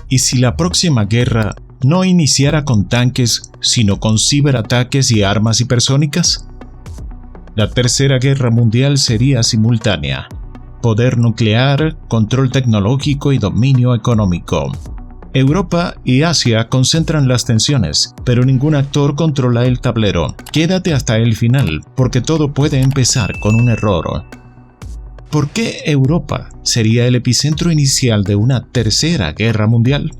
¿Y si la próxima guerra no iniciara con tanques, sino con ciberataques y armas hipersónicas? La Tercera Guerra Mundial sería simultánea. Poder nuclear, control tecnológico y dominio económico. Europa y Asia concentran las tensiones, pero ningún actor controla el tablero. Quédate hasta el final, porque todo puede empezar con un error. ¿Por qué Europa sería el epicentro inicial de una tercera guerra mundial?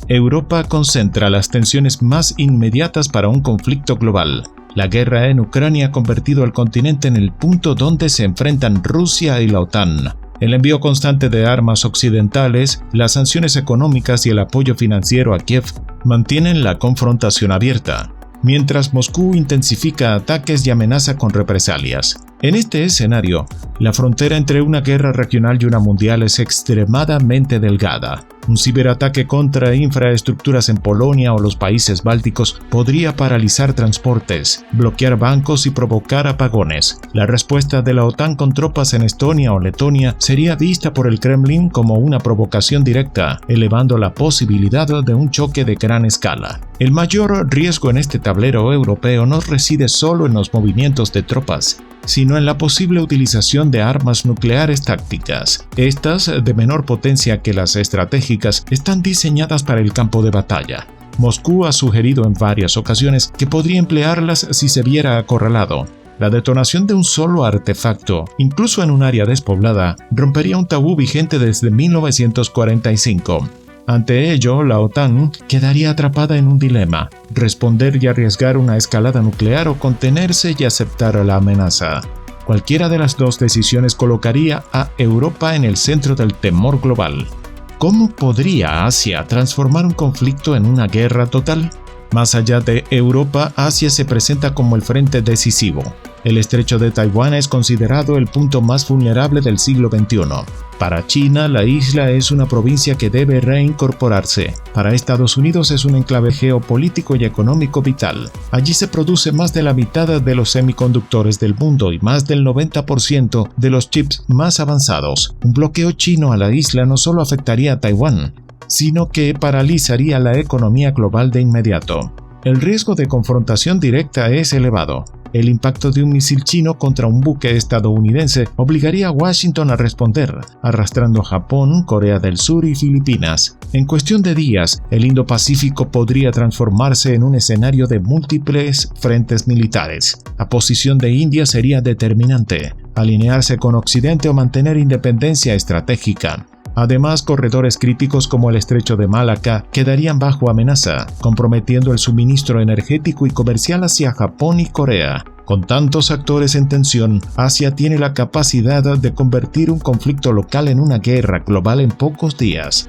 Europa concentra las tensiones más inmediatas para un conflicto global. La guerra en Ucrania ha convertido al continente en el punto donde se enfrentan Rusia y la OTAN. El envío constante de armas occidentales, las sanciones económicas y el apoyo financiero a Kiev mantienen la confrontación abierta, mientras Moscú intensifica ataques y amenaza con represalias. En este escenario, la frontera entre una guerra regional y una mundial es extremadamente delgada. Un ciberataque contra infraestructuras en Polonia o los países bálticos podría paralizar transportes, bloquear bancos y provocar apagones. La respuesta de la OTAN con tropas en Estonia o Letonia sería vista por el Kremlin como una provocación directa, elevando la posibilidad de un choque de gran escala. El mayor riesgo en este tablero europeo no reside solo en los movimientos de tropas, sino en la posible utilización de armas nucleares tácticas. Estas, de menor potencia que las estratégicas, están diseñadas para el campo de batalla. Moscú ha sugerido en varias ocasiones que podría emplearlas si se viera acorralado. La detonación de un solo artefacto, incluso en un área despoblada, rompería un tabú vigente desde 1945. Ante ello, la OTAN quedaría atrapada en un dilema: responder y arriesgar una escalada nuclear o contenerse y aceptar la amenaza. Cualquiera de las dos decisiones colocaría a Europa en el centro del temor global. ¿Cómo podría Asia transformar un conflicto en una guerra total? Más allá de Europa, Asia se presenta como el frente decisivo. El estrecho de Taiwán es considerado el punto más vulnerable del siglo XXI. Para China, la isla es una provincia que debe reincorporarse. Para Estados Unidos es un enclave geopolítico y económico vital. Allí se produce más de la mitad de los semiconductores del mundo y más del 90% de los chips más avanzados. Un bloqueo chino a la isla no solo afectaría a Taiwán, sino que paralizaría la economía global de inmediato. El riesgo de confrontación directa es elevado. El impacto de un misil chino contra un buque estadounidense obligaría a Washington a responder, arrastrando a Japón, Corea del Sur y Filipinas. En cuestión de días, el Indo-Pacífico podría transformarse en un escenario de múltiples frentes militares. La posición de India sería determinante: alinearse con Occidente o mantener independencia estratégica. Además, corredores críticos como el estrecho de Malaca quedarían bajo amenaza, comprometiendo el suministro energético y comercial hacia Japón y Corea. Con tantos actores en tensión, Asia tiene la capacidad de convertir un conflicto local en una guerra global en pocos días.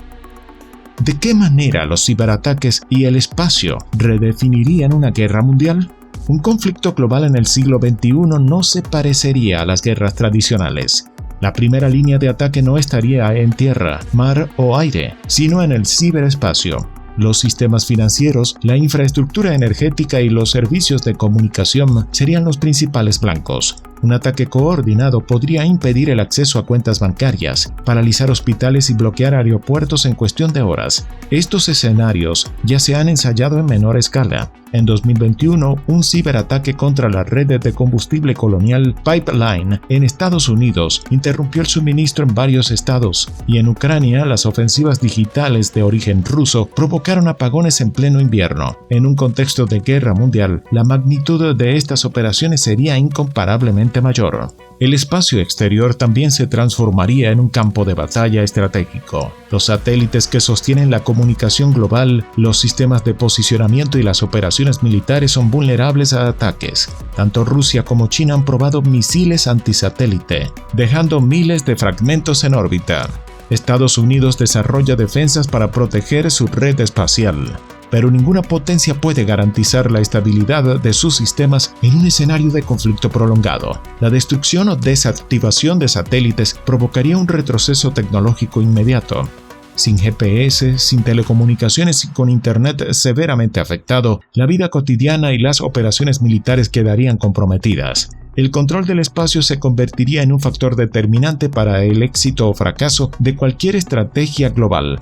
¿De qué manera los ciberataques y el espacio redefinirían una guerra mundial? Un conflicto global en el siglo XXI no se parecería a las guerras tradicionales. La primera línea de ataque no estaría en tierra, mar o aire, sino en el ciberespacio. Los sistemas financieros, la infraestructura energética y los servicios de comunicación serían los principales blancos. Un ataque coordinado podría impedir el acceso a cuentas bancarias, paralizar hospitales y bloquear aeropuertos en cuestión de horas. Estos escenarios ya se han ensayado en menor escala. En 2021, un ciberataque contra la red de combustible Colonial Pipeline en Estados Unidos interrumpió el suministro en varios estados, y en Ucrania las ofensivas digitales de origen ruso provocaron apagones en pleno invierno. En un contexto de guerra mundial, la magnitud de estas operaciones sería incomparablemente mayor. El espacio exterior también se transformaría en un campo de batalla estratégico. Los satélites que sostienen la comunicación global, los sistemas de posicionamiento y las operaciones militares son vulnerables a ataques. Tanto Rusia como China han probado misiles antisatélite, dejando miles de fragmentos en órbita. Estados Unidos desarrolla defensas para proteger su red espacial, pero ninguna potencia puede garantizar la estabilidad de sus sistemas en un escenario de conflicto prolongado. La destrucción o desactivación de satélites provocaría un retroceso tecnológico inmediato. Sin GPS, sin telecomunicaciones y con Internet severamente afectado, la vida cotidiana y las operaciones militares quedarían comprometidas. El control del espacio se convertiría en un factor determinante para el éxito o fracaso de cualquier estrategia global.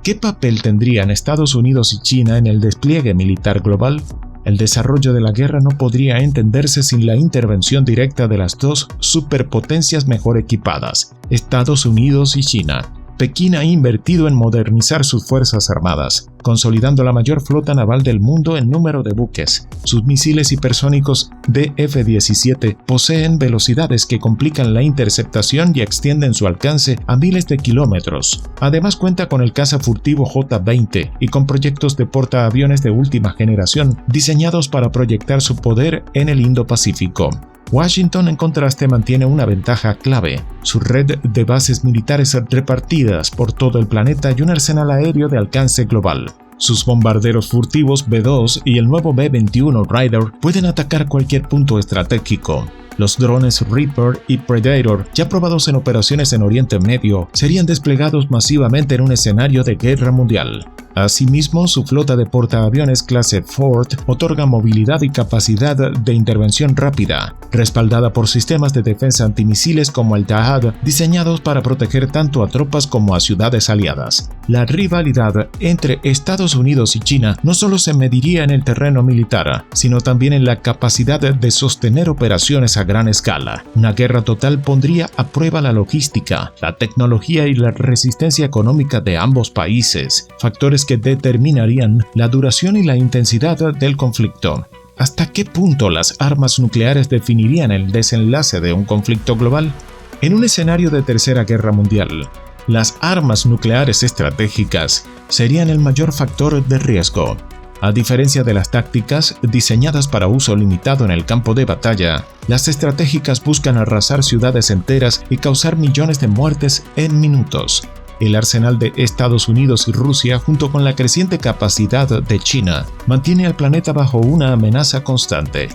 ¿Qué papel tendrían Estados Unidos y China en el despliegue militar global? El desarrollo de la guerra no podría entenderse sin la intervención directa de las dos superpotencias mejor equipadas, Estados Unidos y China. Pekín ha invertido en modernizar sus fuerzas armadas, consolidando la mayor flota naval del mundo en número de buques. Sus misiles hipersónicos F-17 poseen velocidades que complican la interceptación y extienden su alcance a miles de kilómetros. Además cuenta con el caza furtivo J-20 y con proyectos de portaaviones de última generación diseñados para proyectar su poder en el Indo-Pacífico. Washington, en contraste, mantiene una ventaja clave: su red de bases militares repartidas por todo el planeta y un arsenal aéreo de alcance global. Sus bombarderos furtivos B-2 y el nuevo B-21 Raider pueden atacar cualquier punto estratégico. Los drones Reaper y Predator, ya probados en operaciones en Oriente Medio, serían desplegados masivamente en un escenario de guerra mundial. Asimismo, su flota de portaaviones clase Ford otorga movilidad y capacidad de intervención rápida, respaldada por sistemas de defensa antimisiles como el Dahad, diseñados para proteger tanto a tropas como a ciudades aliadas. La rivalidad entre Estados Unidos y China no solo se mediría en el terreno militar, sino también en la capacidad de sostener operaciones a gran escala. Una guerra total pondría a prueba la logística, la tecnología y la resistencia económica de ambos países, factores que determinarían la duración y la intensidad del conflicto. ¿Hasta qué punto las armas nucleares definirían el desenlace de un conflicto global? En un escenario de Tercera Guerra Mundial, las armas nucleares estratégicas serían el mayor factor de riesgo. A diferencia de las tácticas diseñadas para uso limitado en el campo de batalla, las estratégicas buscan arrasar ciudades enteras y causar millones de muertes en minutos. El arsenal de Estados Unidos y Rusia, junto con la creciente capacidad de China, mantiene al planeta bajo una amenaza constante.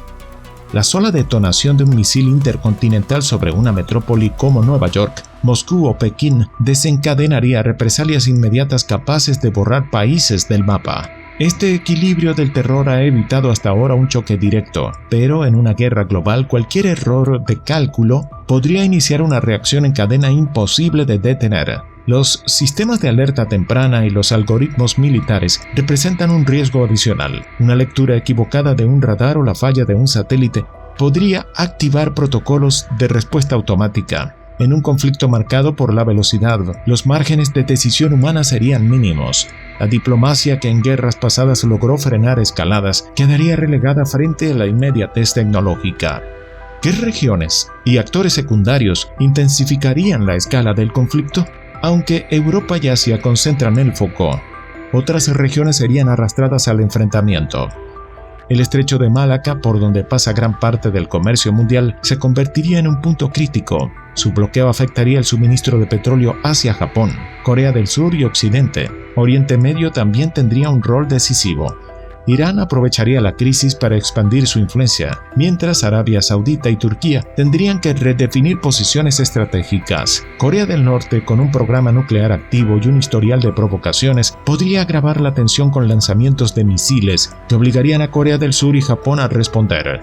La sola detonación de un misil intercontinental sobre una metrópoli como Nueva York, Moscú o Pekín desencadenaría represalias inmediatas capaces de borrar países del mapa. Este equilibrio del terror ha evitado hasta ahora un choque directo, pero en una guerra global cualquier error de cálculo podría iniciar una reacción en cadena imposible de detener. Los sistemas de alerta temprana y los algoritmos militares representan un riesgo adicional. Una lectura equivocada de un radar o la falla de un satélite podría activar protocolos de respuesta automática. En un conflicto marcado por la velocidad, los márgenes de decisión humana serían mínimos. La diplomacia que en guerras pasadas logró frenar escaladas quedaría relegada frente a la inmediatez tecnológica. ¿Qué regiones y actores secundarios intensificarían la escala del conflicto? Aunque Europa y Asia concentran el foco, otras regiones serían arrastradas al enfrentamiento. El estrecho de Malaca, por donde pasa gran parte del comercio mundial, se convertiría en un punto crítico. Su bloqueo afectaría el suministro de petróleo hacia Japón, Corea del Sur y Occidente. Oriente Medio también tendría un rol decisivo. Irán aprovecharía la crisis para expandir su influencia, mientras Arabia Saudita y Turquía tendrían que redefinir posiciones estratégicas. Corea del Norte, con un programa nuclear activo y un historial de provocaciones, podría agravar la tensión con lanzamientos de misiles que obligarían a Corea del Sur y Japón a responder.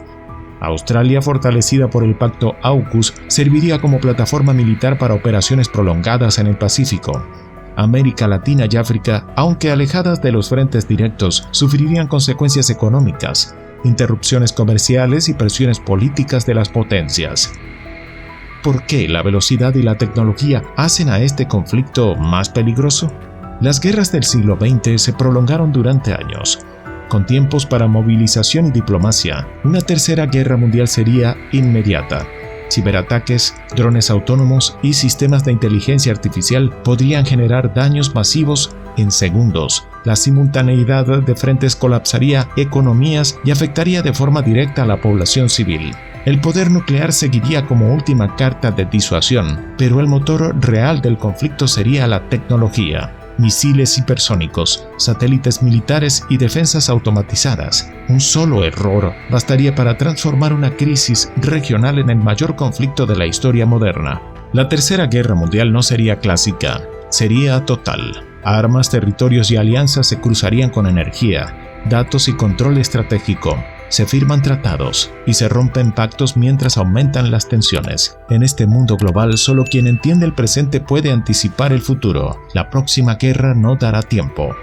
Australia, fortalecida por el pacto AUKUS, serviría como plataforma militar para operaciones prolongadas en el Pacífico. América Latina y África, aunque alejadas de los frentes directos, sufrirían consecuencias económicas, interrupciones comerciales y presiones políticas de las potencias. ¿Por qué la velocidad y la tecnología hacen a este conflicto más peligroso? Las guerras del siglo XX se prolongaron durante años. Con tiempos para movilización y diplomacia, una tercera guerra mundial sería inmediata. Ciberataques, drones autónomos y sistemas de inteligencia artificial podrían generar daños masivos en segundos. La simultaneidad de frentes colapsaría economías y afectaría de forma directa a la población civil. El poder nuclear seguiría como última carta de disuasión, pero el motor real del conflicto sería la tecnología. Misiles hipersónicos, satélites militares y defensas automatizadas. Un solo error bastaría para transformar una crisis regional en el mayor conflicto de la historia moderna. La Tercera Guerra Mundial no sería clásica, sería total. Armas, territorios y alianzas se cruzarían con energía, datos y control estratégico. Se firman tratados y se rompen pactos mientras aumentan las tensiones. En este mundo global, solo quien entiende el presente puede anticipar el futuro. La próxima guerra no dará tiempo.